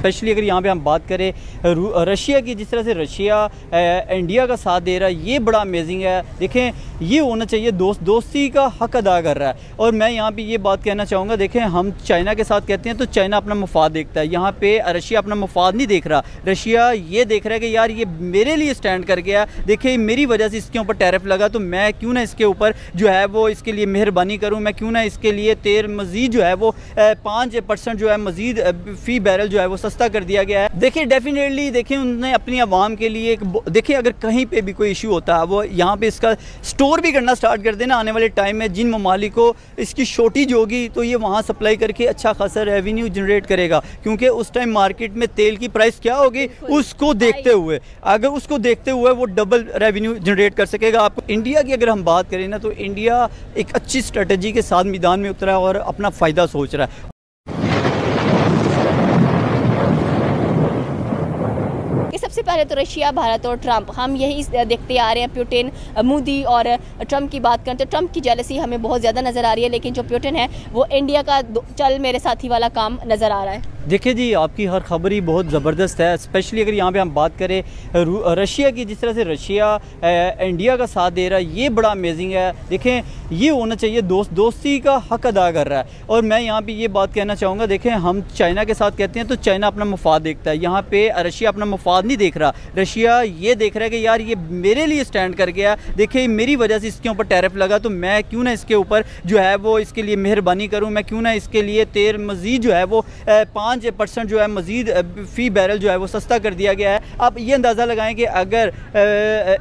Specially अगर यहाँ पे हम बात करें रशिया की, जिस तरह से रशिया इंडिया का साथ दे रहा है, ये बड़ा अमेजिंग है। देखें, ये होना चाहिए, दोस्ती का हक अदा कर रहा है। और मैं यहाँ पे ये बात कहना चाहूँगा, देखें हम चाइना के साथ कहते हैं तो चाइना अपना मुफाद देखता है, यहाँ पे रशिया अपना मुफाद नहीं देख रहा। रशिया ये देख रहा है कि यार ये मेरे लिए स्टैंड कर गया, देखिए मेरी वजह से इसके ऊपर टैरिफ लगा, तो मैं क्यों ना इसके ऊपर जो है वो इसके लिए मेहरबानी करूँ, मैं क्यों ना इसके लिए तेल मज़ीद जो है वो 5% जो है मज़ीद फ़ी बैरल जो है वो सस्ता कर दिया गया है। देखिए डेफिनेटली देखिए उन्होंने अपनी आवाम के लिए देखिए अगर कहीं पे भी कोई इशू होता है वो यहाँ पे इसका स्टोर भी करना स्टार्ट कर देना, आने वाले टाइम में जिन ममालिक को इसकी शॉर्टेज होगी तो ये वहाँ सप्लाई करके अच्छा खासा रेवेन्यू जनरेट करेगा, क्योंकि उस टाइम मार्केट में तेल की प्राइस क्या होगी उसको देखते हुए, अगर उसको देखते हुए वो डबल रेवेन्यू जनरेट कर सकेगा। आपको इंडिया की अगर हम बात करें ना तो इंडिया एक अच्छी स्ट्रेटजी के साथ मैदान में उतरा है और अपना फ़ायदा सोच रहा है। सबसे पहले तो रशिया, भारत और ट्रंप, हम यही देखते आ रहे हैं। पुतिन, मोदी और ट्रंप की बात करें तो ट्रंप की जेलसी हमें बहुत ज़्यादा नज़र आ रही है, लेकिन जो पुतिन है वो इंडिया का चल मेरे साथी वाला काम नज़र आ रहा है। देखिए जी, आपकी हर खबर ही बहुत ज़बरदस्त है। स्पेशली अगर यहाँ पे हम बात करें रशिया की, जिस तरह से रशिया इंडिया का साथ दे रहा है, ये बड़ा अमेजिंग है। देखें, ये होना चाहिए, दोस्ती का हक अदा कर रहा है। और मैं यहाँ पे ये बात कहना चाहूँगा, देखें हम चाइना के साथ कहते हैं तो चाइना अपना मुफाद देखता है, यहाँ पे रशिया अपना मुफाद नहीं देख रहा। रशिया ये देख रहा है कि यार ये मेरे लिए स्टैंड कर गया, देखिए मेरी वजह से इसके ऊपर टैरिफ लगा, तो मैं क्यों ना इसके ऊपर जो है वो इसके लिए मेहरबानी करूँ, मैं क्यों ना इसके लिए तेल मज़ीद जो है वो 5% जो है मज़ीद फ़ी बैरल जो है वो सस्ता कर दिया गया है। आप ये अंदाज़ा लगाएं कि अगर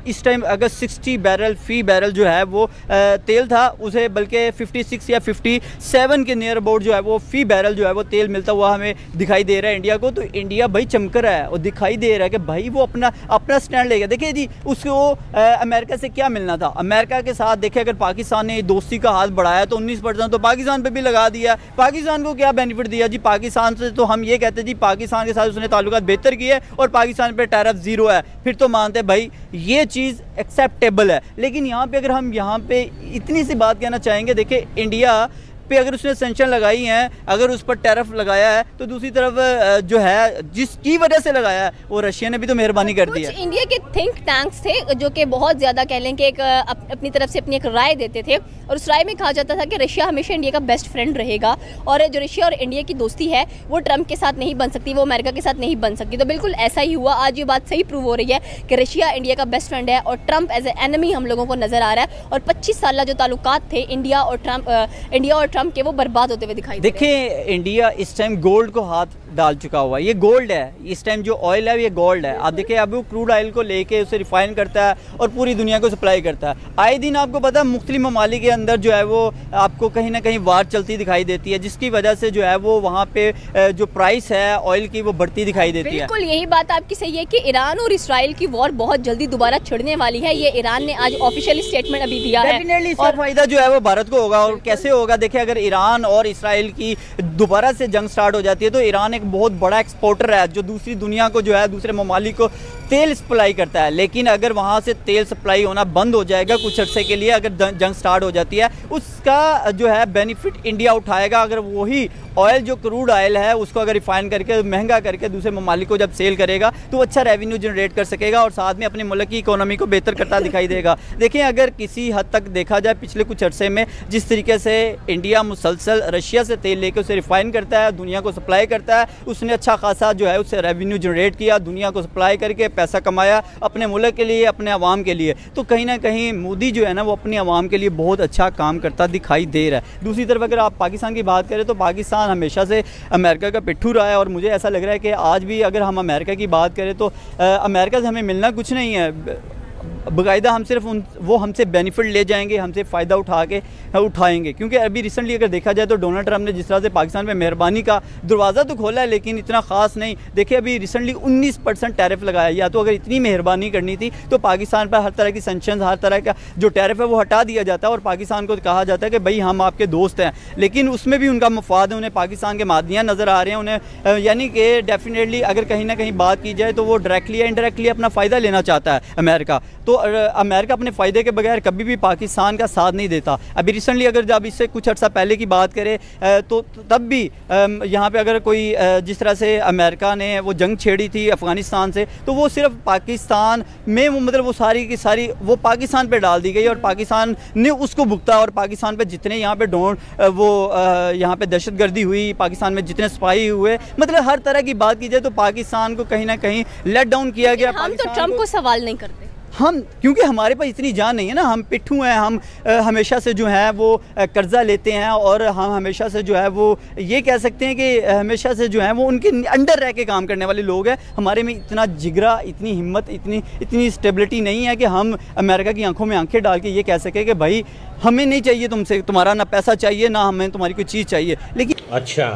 इस टाइम अगर 60 बैरल फ़ी बैरल जो है वो तेल था, उसे बल्कि 56 या 57 के नियर अबाउट जो है वो फ़ी बैरल जो है वो तेल मिलता हुआ हमें दिखाई दे रहा है इंडिया को। तो इंडिया भाई चमक रहा है और दिखाई दे रहा है कि भाई वो अपना स्टैंड लेगा। देखिए जी, उसको अमेरिका से क्या मिलना था, अमेरिका के साथ देखिए अगर पाकिस्तान ने दोस्ती का हाथ बढ़ाया तो 19% तो पाकिस्तान पे भी लगा दिया। पाकिस्तान को क्या बेनिफिट दिया जी? पाकिस्तान से तो हम ये कहते हैं जी पाकिस्तान के साथ उसने ताल्लुकात बेहतर किए और पाकिस्तान पे टैरिफ ज़ीरो है, फिर तो मानते हैं भाई ये चीज़ एक्सेप्टेबल है। लेकिन यहाँ पे अगर हम यहाँ पे इतनी सी बात कहना चाहेंगे, देखिए इंडिया पे अगर उसने सेंक्शन लगाई हैं, अगर उस पर टैरिफ लगाया है, तो दूसरी तरफ जो है जिसकी वजह से लगाया है वो रशिया ने भी तो मेहरबानी कर दी है। इंडिया के थिंक टैंक्स थे जो कि बहुत ज़्यादा कह लें कि एक अपनी तरफ से अपनी एक राय देते थे, और उस राय में कहा जाता था कि रशिया हमेशा इंडिया का बेस्ट फ्रेंड रहेगा, और जो रशिया और इंडिया की दोस्ती है वो ट्रंप के साथ नहीं बन सकती, वो अमेरिका के साथ नहीं बन सकती। तो बिल्कुल ऐसा ही हुआ, आज ये बात सही प्रूव हो रही है कि रशिया इंडिया का बेस्ट फ्रेंड है और ट्रंप एज ए एनिमी हम लोगों को नज़र आ रहा है। और 25 साल जो ताल्लुकात थे इंडिया और ट्रंप के, वो बर्बाद होते हुए दिखाई दे रहे हैं। देखिए इंडिया इस टाइम गोल्ड को हाथ डाल चुका हुआ है, ये गोल्ड है इस टाइम, जो ऑयल है ये गोल्ड है। आप देखिए अब वो क्रूड ऑयल को लेके उसे रिफाइन करता है और पूरी दुनिया को सप्लाई करता है। आए दिन आपको पता है मुख्तलिफ ममालिक के अंदर जो है वो आपको कहीं ना कहीं वार चलती दिखाई देती है, जिसकी वजह से जो है वो वहाँ पे जो प्राइस है ऑयल की वो बढ़ती दिखाई देती है। बिल्कुल यही बात आपकी सही है कि ईरान और इसराइल की वॉर बहुत जल्दी दोबारा छिड़ने वाली है। ये ईरान ने आज ऑफिशियली स्टेटमेंट अभी दिया है और फायदा जो है वो भारत को होगा। और कैसे होगा? देखिए अगर ईरान और इसराइल की दोबारा से जंग स्टार्ट हो जाती है तो ईरान एक बहुत बड़ा एक्सपोर्टर है जो दूसरी दुनिया को जो है दूसरे ममालिक को तेल सप्लाई करता है। लेकिन अगर वहाँ से तेल सप्लाई होना बंद हो जाएगा कुछ अर्से के लिए, अगर जंग स्टार्ट हो जाती है, उसका जो है बेनिफिट इंडिया उठाएगा। अगर वही ऑयल जो क्रूड ऑयल है उसको अगर रिफाइन करके महंगा करके दूसरे ममालिक को जब सेल करेगा तो अच्छा रेवेन्यू जनरेट कर सकेगा और साथ में अपने मुल्क की इकोनॉमी को बेहतर करता दिखाई देगा। देखें अगर किसी हद तक देखा जाए पिछले कुछ अरसे में जिस तरीके से इंडिया मुसलसल रशिया से तेल लेकर उसे रिफाइन करता है, दुनिया को सप्लाई करता है, उसने अच्छा खासा जो है उससे रेवेन्यू जनरेट किया, दुनिया को सप्लाई करके पैसा कमाया अपने मुल्क के लिए, अपने अवाम के लिए। तो कहीं ना कहीं मोदी जो है ना वो अपनी अवाम के लिए बहुत अच्छा काम करता दिखाई दे रहा है। दूसरी तरफ अगर आप पाकिस्तान की बात करें तो पाकिस्तान हमेशा से अमेरिका का पिट्ठू रहा है और मुझे ऐसा लग रहा है कि आज भी अगर हम अमेरिका की बात करें तो अमेरिका से हमें मिलना कुछ नहीं है, बाकायदा हम सिर्फ वो हमसे बेनिफिट ले जाएंगे, हमसे फ़ायदा उठाएंगे। क्योंकि अभी रिसेंटली अगर देखा जाए तो डोनाल्ड ट्रंप ने जिस तरह से पाकिस्तान पे मेहरबानी का दरवाज़ा तो खोला है लेकिन इतना ख़ास नहीं। देखिए अभी रिसेंटली 19% टैरिफ लगाया, या तो अगर इतनी मेहरबानी करनी थी तो पाकिस्तान पर हर तरह की सेंक्शंस, हर तरह का जो टैरिफ है वो हटा दिया जाता है और पाकिस्तान को कहा जाता है कि भाई हम आपके दोस्त हैं। लेकिन उसमें भी उनका मफाद है, उन्हें पाकिस्तान के मादियाँ नज़र आ रहे हैं उन्हें, यानी कि डेफिनेटली अगर कहीं ना कहीं बात की जाए तो वो डायरेक्टली या इनडायरेक्टली अपना फ़ायदा लेना चाहता है अमेरिका। तो अमेरिका अपने फ़ायदे के बगैर कभी भी पाकिस्तान का साथ नहीं देता। अभी रिसेंटली अगर जब इससे कुछ अर्सा पहले की बात करें तो तब भी यहाँ पे अगर कोई जिस तरह से अमेरिका ने वो जंग छेड़ी थी अफ़गानिस्तान से, तो वो सिर्फ पाकिस्तान में वो मतलब वो सारी की सारी वो पाकिस्तान पे डाल दी गई और पाकिस्तान ने उसको भुगता। और पाकिस्तान पे जितने यहाँ पे यहाँ पे दहशतगर्दी हुई, पाकिस्तान में जितने स्पाई हुए, मतलब हर तरह की बात की जाए तो पाकिस्तान को कहीं ना कहीं लेट डाउन किया गया। हम तो ट्रम्प को सवाल नहीं करते, हम क्योंकि हमारे पास इतनी जान नहीं है ना, हम पिट्ठू हैं, हम हमेशा से जो है वो कर्जा लेते हैं और हम हमेशा से जो है वो ये कह सकते हैं कि हमेशा से जो है वो उनके अंडर रह के काम करने वाले लोग हैं। हमारे में इतना जिगरा, इतनी हिम्मत, इतनी स्टेबिलिटी नहीं है कि हम अमेरिका की आंखों में आंखें डाल के ये कह सकें कि भाई हमें नहीं चाहिए तुमसे, तुम्हारा ना पैसा चाहिए ना हमें तुम्हारी कोई चीज़ चाहिए। लेकिन अच्छा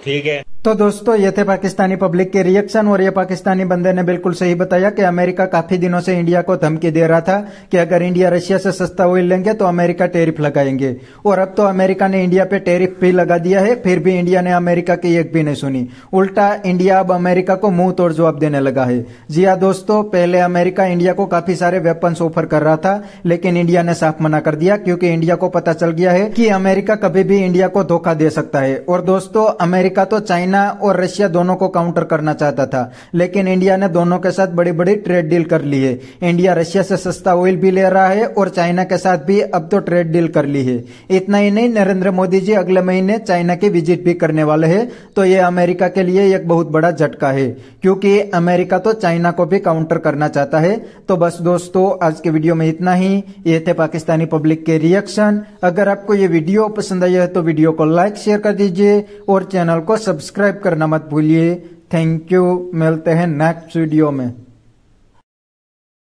ठीक है। तो दोस्तों ये थे पाकिस्तानी पब्लिक के रिएक्शन, और ये पाकिस्तानी बंदे ने बिल्कुल सही बताया कि अमेरिका काफी दिनों से इंडिया को धमकी दे रहा था कि अगर इंडिया रशिया से सस्ता ऑयल लेंगे तो अमेरिका टैरिफ लगाएंगे। और अब तो अमेरिका ने इंडिया पे टैरिफ भी लगा दिया है, फिर भी इंडिया ने अमेरिका की एक भी नहीं सुनी। उल्टा इंडिया अब अमेरिका को मुंह तोड़ जवाब देने लगा है। जी हाँ दोस्तों, पहले अमेरिका इंडिया को काफी सारे वेपन्स ऑफर कर रहा था, लेकिन इंडिया ने साफ मना कर दिया, क्योंकि इंडिया को पता चल गया है कि अमेरिका कभी भी इंडिया को धोखा दे सकता है। और दोस्तों अमेरिका तो चाइना और रशिया दोनों को काउंटर करना चाहता था, लेकिन इंडिया ने दोनों के साथ बड़ी बड़ी ट्रेड डील कर ली है। इंडिया रशिया से सस्ता ऑयल भी ले रहा है और चाइना के साथ भी अब तो ट्रेड डील कर ली है। इतना ही नहीं, नरेंद्र मोदी जी अगले महीने चाइना की विजिट भी करने वाले हैं, तो ये अमेरिका के लिए एक बहुत बड़ा झटका है, क्योंकि अमेरिका तो चाइना को भी काउंटर करना चाहता है। तो बस दोस्तों आज के वीडियो में इतना ही। ये थे पाकिस्तानी पब्लिक के रिएक्शन। अगर आपको ये वीडियो पसंद आई है तो वीडियो को लाइक शेयर कर दीजिए और चैनल को सब्सक्राइब करना मत भूलिए। थैंक यू, मिलते हैं नेक्स्ट वीडियो में।